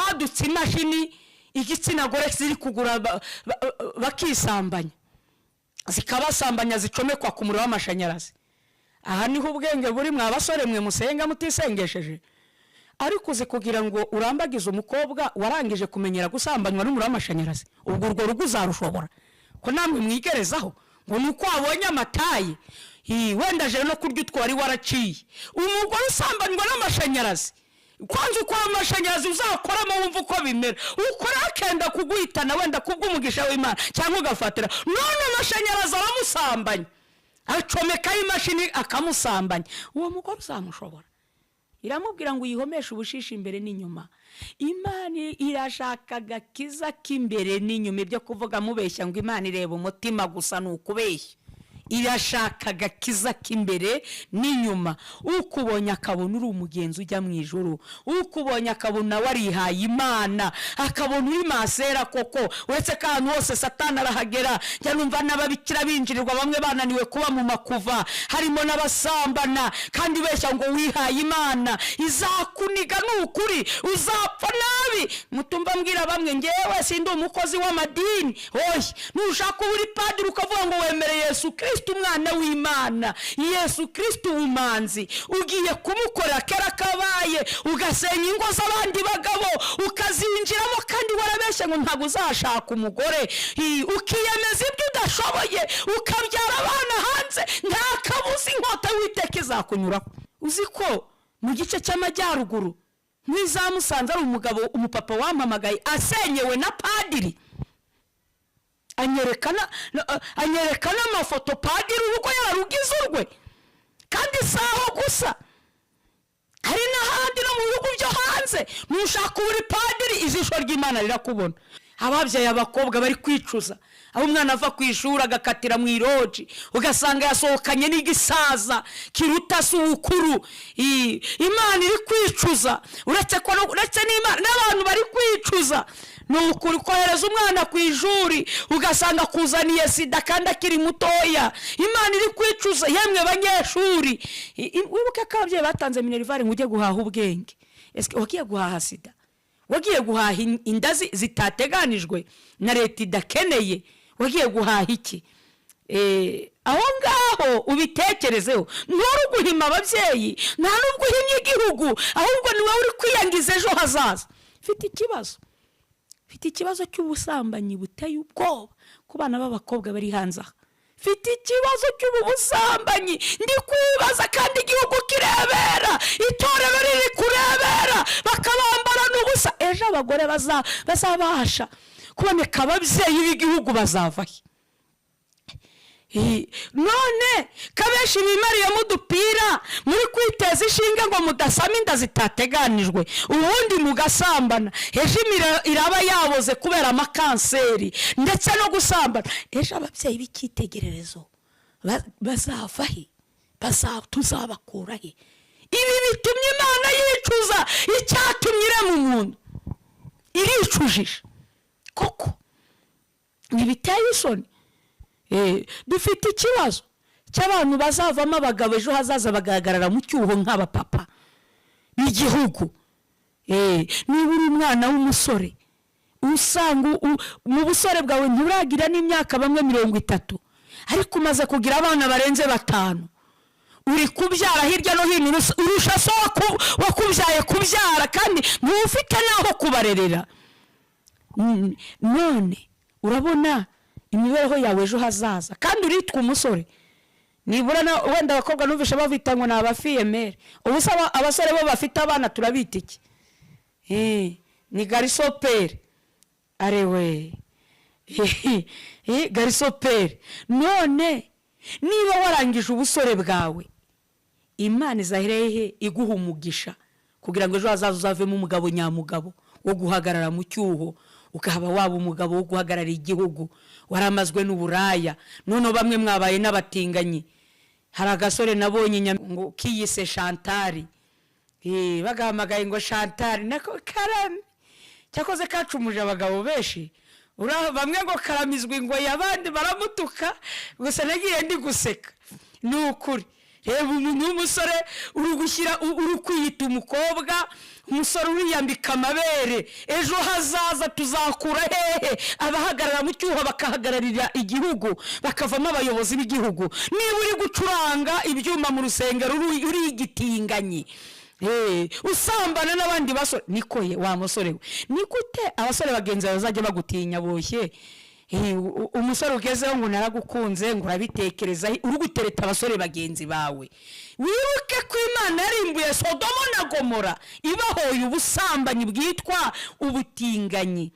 hadutse imashini igitsina gore ziri kugura bakisambanya, zikabasambanya zicomekwa ku muriro w'amashanyarazi. Aha niho ubwenge buri mwa basore mwe musenga mutisengesheje. Ariko uzi kugira ngo urambagize umukobwa warangije kumenyera gusambanywa n'umuriro w'amashanyarazi, ubwo urwo rugo uzarushobora ko namwe mwigerezaho ngo nuko wabonye amataye wenda je no kurya utwari waraciye. Umugore usambanywa n'amashanyarazi, kwanza uko amashanyarazi uzakoramo wumva uko bimera, ukora akenda kuguhitana wenda kubw'umugisha w'Imana cyangwa ugafatira none amashanyarazi aramusambanya, acomeka imashini akamusambanya. Uwo mugore uzamushobora? Iramubwira ngo uyihomeshe ubushishi imbere n'inyuma. Imana irashaka agakiza k'imbere n'inyuma. Ibyo kuvuga mubeshya ngo Imana ireba umutima gusa n'ukubeshya. Irashaka agakiza k'imbere n'inyuma. Ukubonye akabona uri umugenzi ujya mu ijuru, ukubonye akabona warihaye Imana, akabona uri masera koko. Uretse kantu hose Satani arahagera. Njya numva n'ababikira binjirirwa bamwe bananiwe kuba mu makuva, harimo n'abasambana kandi beshya ngo wihaye Imana. Izakuniga n'ukuri, uzapfa nabi. Mutumva mbwira bamwe ngewe sindi umukozi w'amadini. Oya, nushaka uri padiri ukavuga ngo wemereye Yesu Kristo umwana w'Imana, Yesu Kristo umanzi, ugiye kumukorera kera kabaye, ugasenya ingo z'abandi bagabo ukazinjiramo kandi warabeshye ngo ntabwo uzashaka umugore, ukiyemeza ibyo udashoboye, ukabyara abana hanze, nta kabuza inkota y'Uwiteka izakunyuraho. Uzi ko mu gice cy'amajyaruguru mwiza Musanze ari umugabo umupapa wampamagaye asenyewe na padiri, anyerekana amafoto padiri urugo yararugize urwe, kandi saho gusa hari n'ahandi no mu bihugu byo hanze. Nushaka uri padiri ijisho ry'Imana rirakubona. Ababyeyi abakobwa bari kwicuza, aho umwana ava ku ishuri agakatira mu iroji ugasanga yasohokanye n'igisaza kiruta sukuru. Imana iri kwicuza, uretse n'Imana n'abantu bari kwicuza. Nukuri kohereza umwana ku ishuri ugasanga kuzaniye sida kandi akiri mutoya. Imana iri kwicuza. Yemwe banyeshuri, wibuke ko ababyeyi batanze minerivare ngo ujye guhaha ubwenge. Ese wagiye guhaha sida? Wagiye guhaha inda zitateganijwe na leta idakeneye? Wagiye guhaha iki? Aho ngaho ubitekerezeho. Nturi guhima ababyeyi, nta nubwo uhimye igihugu, ahubwo ni wowe uri kwiyangiza ejo hazaza. Fite ikibazo cy'ubusambanyi buteye ubwoba ku bana b'abakobwa bari hanze aha. Fite ikibazo cy'ubusambanyi ndi kwibaza, kandi igihugu kirebera, itorero riri kurebera, bakabambara n'ubusa. Ejo abagore bazabasha kuboneka, ababyeyi b'igihugu bazavahe? None kabeshi bimariyemo udupira muri kwiteza ishinga ngo mudasama inda zitateganijwe, ubundi mugasambana. Ejo iraba yaboze kubera amakanseri ndetse no gusambana. Ejo ababyeyi b'icyitegererezo bazavahe? Tuzabakurahe? Ibi bitumye Imana yicuza. Icyatumye irema umuntu iricujije koko, ntibiteye isoni. Dufite ikibazo cy'abantu bazavamo abagabo ejo hazaza bagahagarara mu cyuho nk'abapapa b'igihugu. Niba uri umwana w'umusore usanga mu busore bwawe nturagira n'imyaka bamwe 30, ariko umaze kugira abana barenze 5, uri kubyara hirya no hino, urusha so wakubyaye kubyara kandi ntufite naho kubarerera. None urabona imibereho yawe ejo hazaza, kandi uritwa umusore. Nibura wenda abakobwa numvisha bavita ngo n'abafiyemere. Ubusaba abasore bo bafite abana turabita iki? Ni garisopere. Arewe. Garisopere. None niba warangije ubusore bwawe, Imana izaherehe iguha umugisha kugira ngo ejo hazaza uzavemo umugabo nyamugabo wo guhagarara mu cyuho, ukaba waba umugabo wo guhagarara igihugu. Waramazwe n'uburaya, none bamwe mwabaye n'abatinganyi. Hari agasore nabonye ngo kiyise Chantal, bagamagaye ngo Chantal nako karame, cyakoze kacumuje abagabo beshi. Bamwe ngo karamizwe ngo yabandi baramutuka, gusa nagiye ndi guseka. Nukuri umuntu w'umusore uri gushyira uri kwiyita umukobwa, umusore uriyambika amabere, ejo hazaza tuzakura hehe abahagarara mu cyuho bakahagararira igihugu bakavamo abayobozi b'igihugu. Niba uri gucuranga ibyuma mu rusengero uri igitinganyi, usambana n'abandi basore, niko ye wa musore we, ni gute abasore bagenzi bawe bazajya bagutinya boshye? Umusore ugezeho ngo naragukunze, ngo urabitekereza, uri gutereta abasore bagenzi bawe. Wibuke ko Imana yarimbuye Sodomo na Gomora ibahoye ubusambanyi bwitwa ubutinganyi,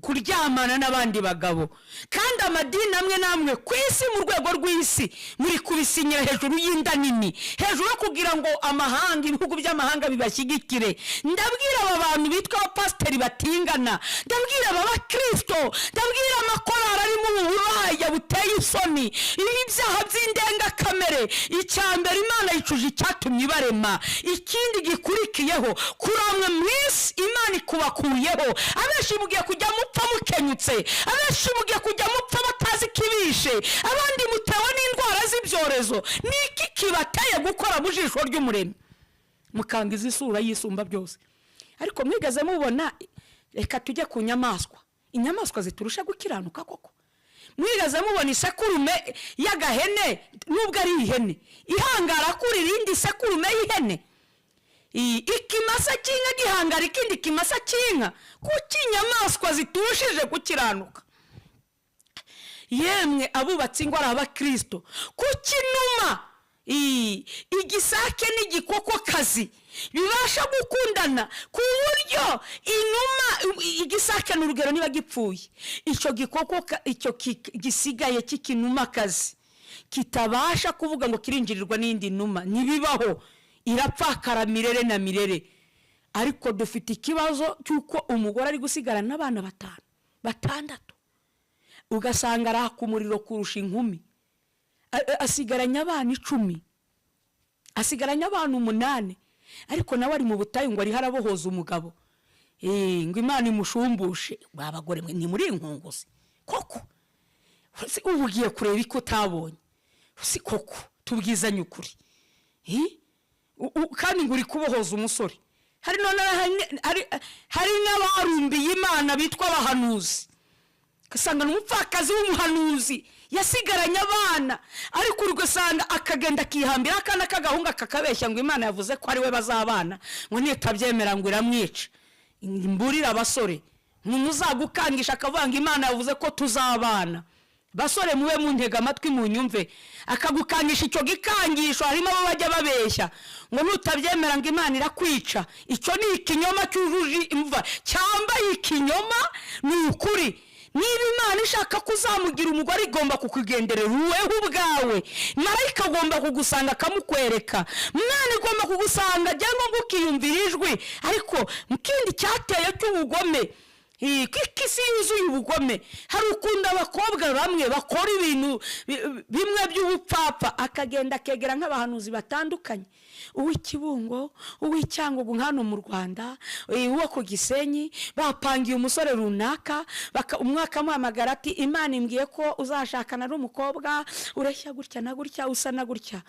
kuryamana n'abandi bagabo. Kandi amadini amwe namwe ku isi, mu rwego rw'isi, muri kubisinyira hejuru y'inda nini, hejuru yo kugira ngo amahanga, ibihugu by'amahanga bibashyigikire. Ndabwira aba bantu bitwa abapasiteri batingana, ndabwira aba bakristo, ndabwira amakorari ari mu buraya buteye isoni, ibyaha by'indengakamere. Icyambere Imana yicuje icyatumye ibarema, ikindi gikurikiyeho kuramwe mu isi Imana ikubakuyeho. Abenshi mugiye kujya mupfa mukenyutse, abenshi mugiye kujya mupfa batazi kibishe, abandi mutewe n'indwara z'ibyorezo. Niki kibateye gukora mu jisho ry'Umuremyi mukangiza isura y'isumba byose? Ariko mwigeze mubona, reka tujye ku nyamaswa, inyamaswa ziturusha gukiranuka koko? Mwigeze mubona isekurume y'agahene, nubwo ari ihene, ihangara kuri irindi sekurume y'ihene? Ikimasa cy'inka gihangara ikindi kimasa cy'inka? Kuki inyamaswa zitushije gukiranuka? Yemwe abubatsi ngo ari abakristo, kuki inuma, igisake n'igikokokazi bibasha gukundana ku buryo inuma, igisake n'urugero niba gipfuye, icyo gikokoka, icyo gisigaye cy'ikinumakazi kitabasha kuvuga ngo kirinjirirwa n'indi numa? Ntibibaho, irapfakara mirere na mirere. Ariko dufite ikibazo cy'uko umugore ari gusigarana n'abana 5, 6, ugasanga araka umuriro kurusha inkumi, asigaranye abana 10, asigaranye abana 8, ariko nawe ari mu butayu ngo ari harabohoza umugabo. Ngo Imana imushumbushe. Babagore mwe ni muri inkunguzi koko? Ubugiye kureba iko utabonye si koko? Tubwizanye ukuri. Kandi ngo uri kubohoza umusore. Hari n'abarumbiye Imana bitwa abahanuzi, kasanga n'umupfakazi w'umuhanuzi yasigaranye abana, ariko ugasanga akagenda kihambira akana kagahunga kakabeshya ngo Imana yavuze ko ari we bazabana, ngo nitabyemera ngo iramwica. Mburira abasore, muzagukangisha akavuga ngo Imana yavuze ko tuzabana. Basore mube muntega amatwi munyumve, akagukangisha icyo gikangisho. Harimo abo bajya babeshya ngo nutabyemera ngo Imana irakwica. Icyo ni ikinyoma cyujuje imva, cyambaye ikinyoma. Ni ukuri, niba Imana ishaka kuzamugira umugore igomba kukugenderera wewe ubwawe. Marayika agomba kugusanga akamukwereka, Imana igomba kugusanga cyangwa ngo ukiyumvira ijwi. Ariko mukindi cyateye cy'ubugome, kikisi yuzuye ubugome. Hari ukunda abakobwa bamwe bakora ibintu bimwe by'ubupfapfa, akagenda akegera nk'abahanuzi batandukanye, uw'Ikibungo, uw'Icyangugu hano mu Rwanda, uwo ku Gisenyi. Bapangiye umusore runaka, umwaka amuhamagara ati Imana imbwiye ko uzashakana n'umukobwa ureshya gutya na gutya, usa na gutya.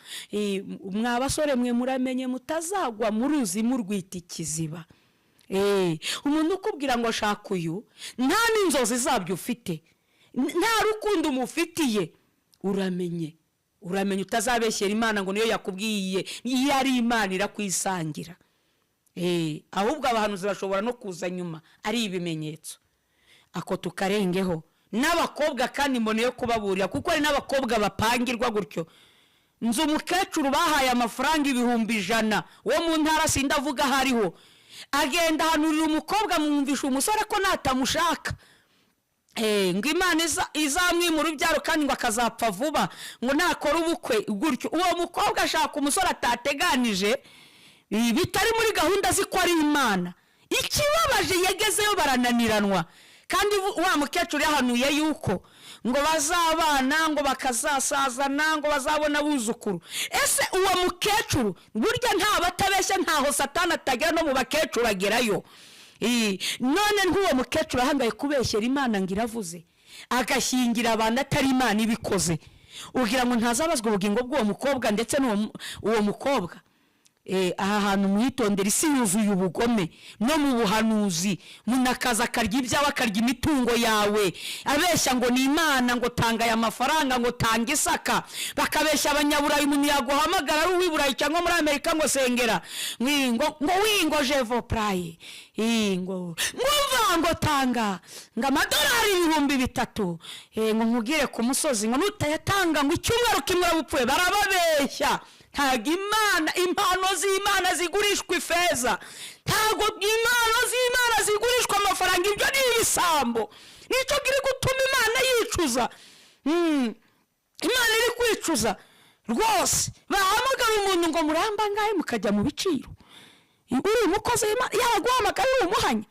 Mwa basore mwe muramenye mutazagwa mu ruzi murwita ikiziba. Umuntu ukubwira ngo shaka uyu, nta n'inzozi zabyo ufite, nta rukundo umufitiye, uramenye utazabeshyera Imana ngo niyo yakubwiye. Iyo ari Imana irakwisangira. Ahubwo abahanuzi bashobora no kuza nyuma ari ibimenyetso. Ako tukarengeho n'abakobwa, kandi mboneye kubaburira kuko ari n'abakobwa bapangirwa gutyo. Nzu umukecuru bahaye amafaranga 100,000 wo mu ntara sindavuga hariho, agenda hanurira umukobwa mwumvisha umusore ko natamushaka, ngo Imana izamwimura ibyaro kandi ngo akazapfa vuba, ngo nakora ubukwe gutyo. Uwo mukobwa ashaka umusore atateganije, bitari muri gahunda ziko ari Imana. Ikibabaje yegezeyo barananiranwa, kandi wa mukecuru yahanuye yuko ngo bazabana, ngo bakazasazana, ngo bazabona buzukuru. Ese uwo mukecuru burya nta batabeshya, ntaho Satani atagera no mu bakecuru agerayo. None ntuwo mukecuru ahangaye kubeshyera Imana ngo iravuze, agashyingira abantu atari Imana ibikoze. ugira ngo ntazabazwa ubugingo bw'uwo mukobwa ndetse n'uwo mukobwa. Aha hantu mwitondera, isi yuzuye ubugome no mu buhanuzi. Munakaza akarya ibyawe, akarya imitungo yawe, abeshya ngo ni Imana, ngo tanga aya mafaranga, ngo tanga Isaka. Bakabeshya abanyaburayi, umuntu yaguhamagara ari uw'Iburayi cyangwa muri Amerika ngo sengera, ngo jevo praye, ngo tanga ngo amadolari 3,000, ngo nkugire ku musozi, ngo nutayatanga ngo icyumweru kimwe urabupfuye. Barababeshya. Ntago Imana, impano z'Imana zigurishwa ifeza. Ntago impano z'Imana zigurishwa amafaranga. Ibyo ni ibisambo. Nicyo kiri gutuma Imana yicuza. Imana iri kwicuza rwose. Bahamagara umuntu ngo muramba ngahe mukajya mu biciro. Uri umukozi w'Imana yaguhamagara uri umuhanya,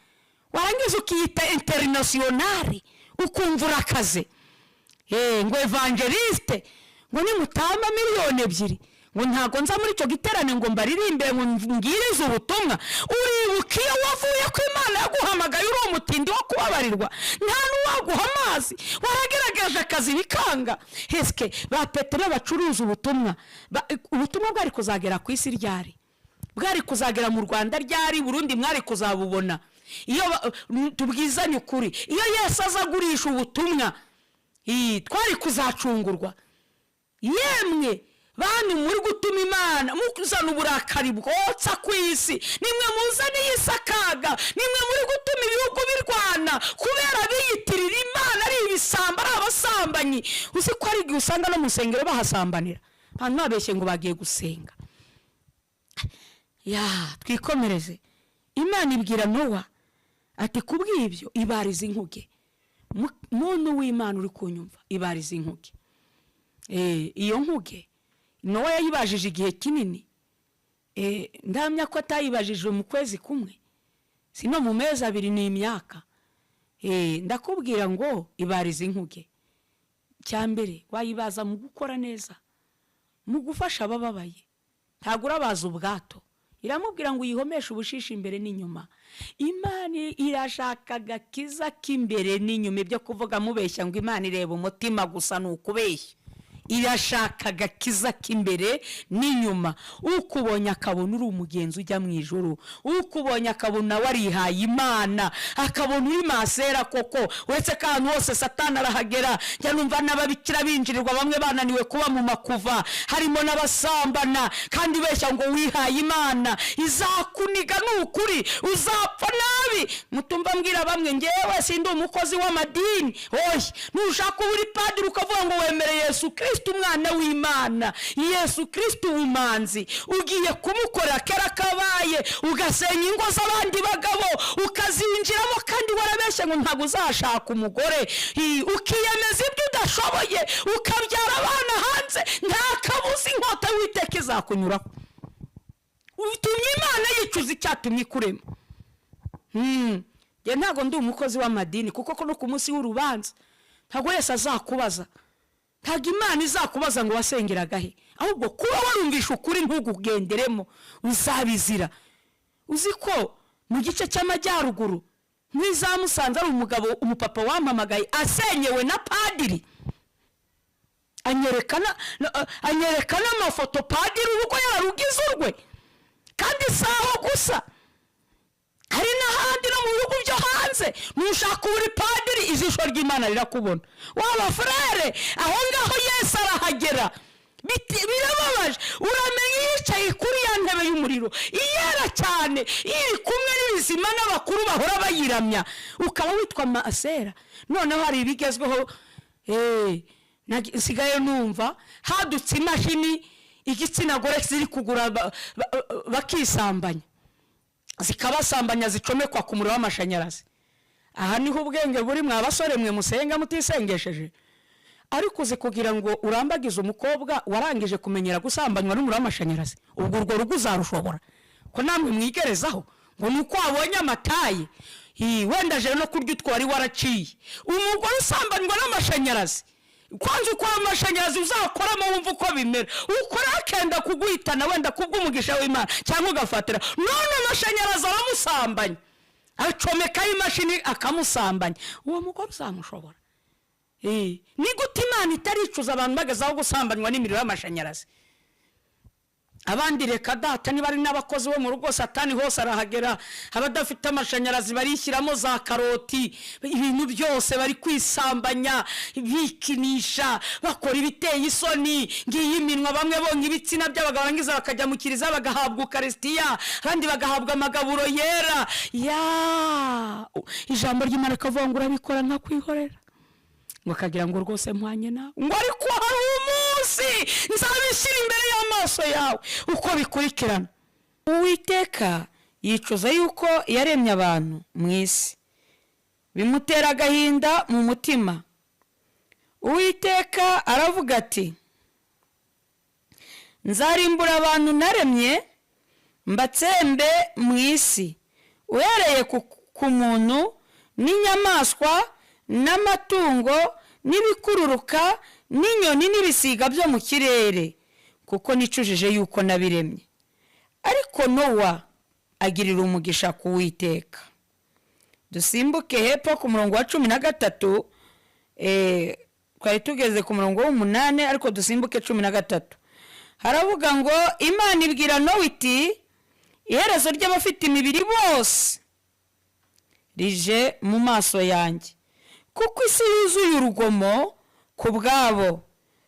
warangiza ukiyita internationale, ukumva urakaze. Ngo evangeliste, ngo nimutamba 2,000,000, ngo ntago nza muri icyo giterane ngo mbaririmbe ngo ngirize ubutumwa. Uribuka iyo wavuye ko Imana yaguhamagaye uri umutindi wo kubabarirwa, nta n'uwaguha amazi, waragerageje akazi bikanga. Heske ba Petero bacuruza ubutumwa. Ubutumwa bwari kuzagera ku isi ryari? Bwari kuzagera mu Rwanda ryari? Burundi mwari kuzabubona? Iyo tubwizanye ukuri, iyo Yesu azagurisha ubutumwa, twari kuzacungurwa. Yemwe bantu muri gutuma Imana mukuzana uburakari bwotsa ku isi, nimwe muzaniye isakaga, nimwe muri gutuma ibihugu birwana kubera biyitirira Imana ari ibisamba, ari abasambanyi. Uzi ko ari igihe usanga no mu nsengero bahasambanira, abantu babeshye ngo bagiye gusenga. Twikomereze. Imana ibwira Nowa ati kubw'ibyo ibariza inkuge. Muntu w'Imana uri kunyumva, ibariza inkuge. Iyo nkuge Nowa yayibajije igihe kinini. Ndamya ko atayibajije mu kwezi kumwe, sino mu mezi 2 n'imyaka. Ndakubwira ngo ibariza inkuge. Cyambere wayibaza mu gukora neza, mu gufasha abababaye. Ntago urabaza ubwato. Iramubwira ngo uyihomeshe ubushishi imbere n'inyuma. Imana irashaka gakiza k'imbere n'inyuma. Ibyo kuvuga mubeshya ngo Imana ireba umutima gusa n'ukubeshya. Irashaka gakiza k'imbere n'inyuma. Ukubonye akabona uri umugenzi ujya mu ijuru, ukubonye akabona warihaye Imana, akabona uri masera koko. Uretse kantu hose Satani arahagera. Njya numva n'ababikira binjirirwa bamwe bananiwe kuba mu makuva, harimo n'abasambana, kandi beshya ngo wihaye Imana izakuniga n'ukuri, uzapfa nabi. Mutumva mbwira bamwe ngewe sindi umukozi w'amadini. Nushaka uri padiri ukavuga ngo wemere Yesu Kristo umwana w'Imana, Yesu Kristo umanzi, ugiye kumukorera kera kabaye, ugasenya ingo z'abandi bagabo, ukazinjiramo kandi warabeshye ngo ntago uzashaka umugore, ukiyemeza ibyo udashoboye, ukabyara abana hanze, nta kabuza inkota y'Uwiteka izakunyuraho. Utumye Imana yicuza icyatumye ikurema. Ye ntago ndi umukozi w'amadini, kuko no ku munsi w'urubanza ntago Yesu azakubaza. Ntago Imana izakubaza ngo wasengeraga he, ahubwo kuba warumvisha ukuri ntugugenderemo uzabizira. Uzi ko mu gice cy'amajyaruguru Musanze ari umugabo, umupapa wampamagaye asenyewe na padiri, anyerekana amafoto padiri urugo yarugize urwe, kandi saho gusa. Hari n'ahandi no mu bihugu byo hanze mushaka uri padiri ijisho ry'Imana rirakubona. Waba frere aho ngaho Yesu arahagera. Birababaje, uramenye yicaye kuri ya ntebe y'umuriro iyera cyane, iri kumwe n'ibizima n'abakuru bahora bayiramya, ukaba witwa masera. Noneho hari ibigezweho, nsigaye numva hadutse imashini igitsina gore ziri kugura bakisambanya, zikabasambanya zicomekwa ku muriro w'amashanyarazi. Aha niho ubwenge buri mwabasore mwe musenga mutisengesheje. Ariko uzi kugira ngo urambagize umukobwa warangije kumenyera gusambanywa n'umuriro w'amashanyarazi, ubwo urwo rugo uzarushobora ko namwe mwigerezaho ngo nuko wabonye amataye. Wenda je no kurya utwari waraciye umugore usambanywa n'amashanyarazi. Kwanza uko amashanyarazi uzakoramo wumva uko bimera, ukora akenda kuguhitana wenda kubw'umugisha w'Imana cyangwa ugafatira. None amashanyarazi aramusambanya, acomeka imashini akamusambanya, uwo mugore uzamushobora? ni gute Imana itaricuza abantu bagazaho gusambanywa n'imiriro y'amashanyarazi? Abandi reka data niba ari n'abakozi bo mu rugo Satani hose arahagera, abadafite amashanyarazi barishyiramo za karoti, ibintu byose bari kwisambanya, bikinisha, bakora ibiteye isoni, ngiyi iminwa, bamwe bonga ibitsina by'abagabo barangiza bakajya mu kiriza bagahabwa ukaristiya, abandi bagahabwa amagaburo yera. Ijambo ry'Imana kavuga ngo urabikora nka kwihorera, ngo kagira ngo rwose mpwanye nawe, ngo ariko hari umunsi nzabishyira imbere y'amaso yawe uko bikurikirana. Uwiteka yicuza yuko yaremye abantu mu isi, bimutera agahinda mu mutima. Uwiteka aravuga ati, nzarimbura abantu naremye mbatsembe mu isi, uhereye ku muntu n'inyamaswa n'amatungo n'ibikururuka n'inyoni n'ibisiga byo mu kirere, kuko nicujije yuko nabiremye. Ariko Nowa agirira umugisha ku Uwiteka. Dusimbuke hepfo ku murongo wa 13, twari tugeze ku murongo w'8, ariko dusimbuke 13. Haravuga ngo Imana ibwira Nowa iti, iherezo ry'abafite imibiri bose rije mu maso yanjye, kuko isi yuzuye urugomo ku bwabo,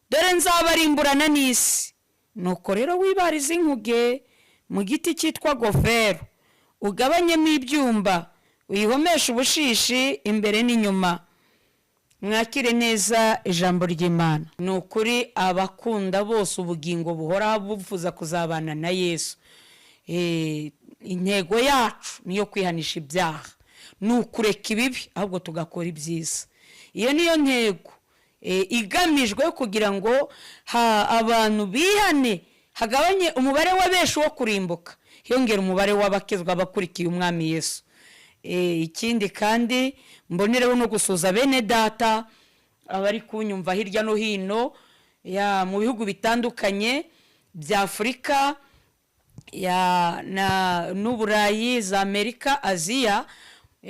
dore nzabarimburana n'isi. Nuko rero wibariza inkuge mu giti cyitwa gofero, ugabanyemo ibyumba, uyihomesha ubushishi imbere n'inyuma. Mwakire neza ijambo ry'Imana. Ni ukuri abakunda bose ubugingo buhora buvuza kuzabana na Yesu, intego yacu niyo kwihanisha ibyaha, ni ukureka ibibi ahubwo tugakora ibyiza. Iyo niyo ntego igamijwe kugira ngo abantu bihane, hagabanye umubare w'abenshi wo kurimbuka, hiyongera umubare w'abakizwa abakurikiye umwami Yesu. Ikindi kandi mbonereho no gusuza bene data abari kunyumva hirya no hino mu bihugu bitandukanye bya Afurika n'Uburayi, za Amerika, Aziya,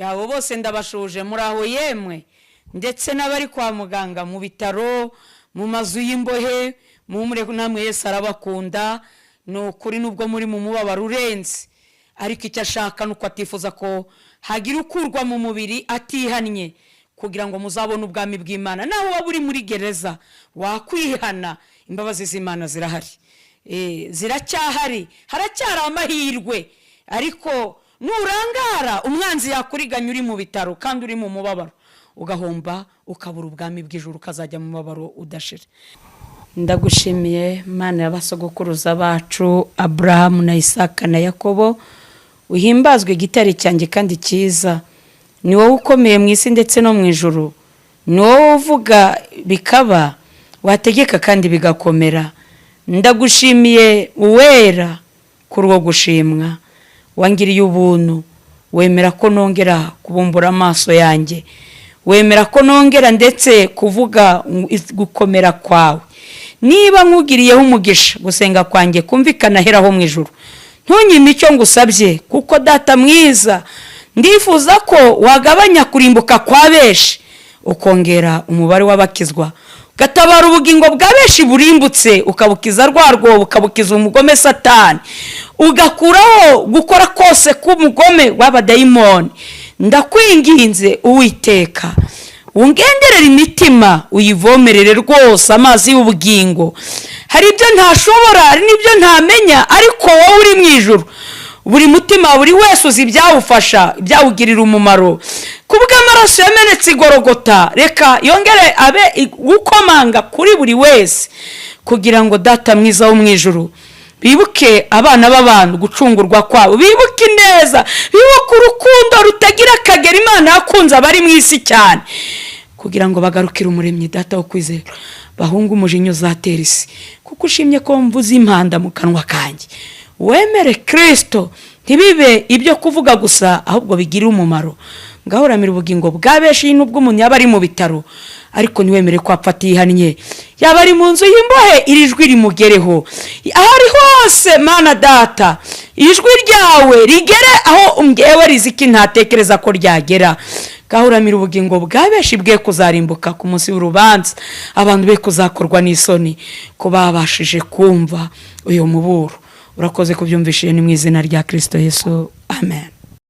abo bose ndabashuje muri aho yemwe, ndetse n'abari kwa muganga, mu bitaro, mu mazu y'imbohe, namwe Yesu arabakunda. Ni ukuri nubwo muri mu mubabaro urenze, ariko icyo ashaka nuko atifuza ko hagira ukurwa mu mubiri atihannye, kugira ngo muzabone ubwami bw'Imana. Naho waba uri muri gereza wakwihana, imbabazi z'Imana zirahari, ziracyahari, haracyari amahirwe. Ariko nurangara umwanzi yakuriganya uri mu bitaro kandi uri mu mubabaro, ugahomba ukabura ubwami bw'ijuru, ukazajya mu mubabaro udashira. Ndagushimiye Mana y'abasogokuruza bacu Abrahamu na Isaka na Yakobo, uhimbazwe igitare cyanjye kandi cyiza. Ni wowe ukomeye mu isi ndetse no mu ijuru, ni wowe uvuga bikaba, wategeka kandi bigakomera. Ndagushimiye uwera kuri uwo gushimwa, wangiriye ubuntu, wemera ko nongera kubumbura amaso yanjye, wemera ko nongera ndetse kuvuga gukomera kwawe. Niba nkugiriyeho umugisha, gusenga kwanjye kumvikana heraho mu ijuru, ntunyime icyo ngusabye, kuko data mwiza, ndifuza ko wagabanya kurimbuka kwa benshi, ukongera umubare w'abakizwa, ugatabara ubugingo bwa benshi burimbutse, ukabukiza rwarwo, ukabukiza umugome Satani, ugakuraho gukora kose k'umugome w'abadayimoni. Ndakwinginze Uwiteka, ungenderera imitima, uyivomerere rwose amazi y'ubugingo. Hari ibyo ntashobora, hari n'ibyo ntamenya, ariko wowe uri mu ijuru, buri mutima, buri wese uzi ibyawufasha, ibyawugirira umumaro. Kubw'amaraso yamenetse igorogota, reka yongere abe gukomanga kuri buri wese, kugira ngo data mwiza wo mu ijuru bibuke abana b'abantu gucungurwa kwabo, bibuke neza, bibuke urukundo rutagira akagera Imana yakunze abari mu isi cyane, kugira ngo bagarukire umuremyi data wo kwizera, bahunga umujinya uzatera isi, kuko ushimye ko mvuze impanda mu kanwa kanjye. Wemere Kristo, ntibibe ibyo kuvuga gusa, ahubwo bigire umumaro. Ngahoramira ubugingo bwa benshi, nubwo umuntu yaba ari mu bitaro, ariko niwemere ko apfa atihannye, yaba ari mu nzu y'imbohe, iri jwi rimugereho. Aho ari hose Mana data, ijwi ryawe rigere aho njyewe riziki ntatekereza ko ryagera. gahuramira ubugingo bwa benshi bwe kuzarimbuka ku munsi w'urubanza, abantu be kuzakorwa n'isoni ko babashije kumva uyu muburo. Urakoze kubyumvishije, ni mu izina rya Kristo Yesu, amen.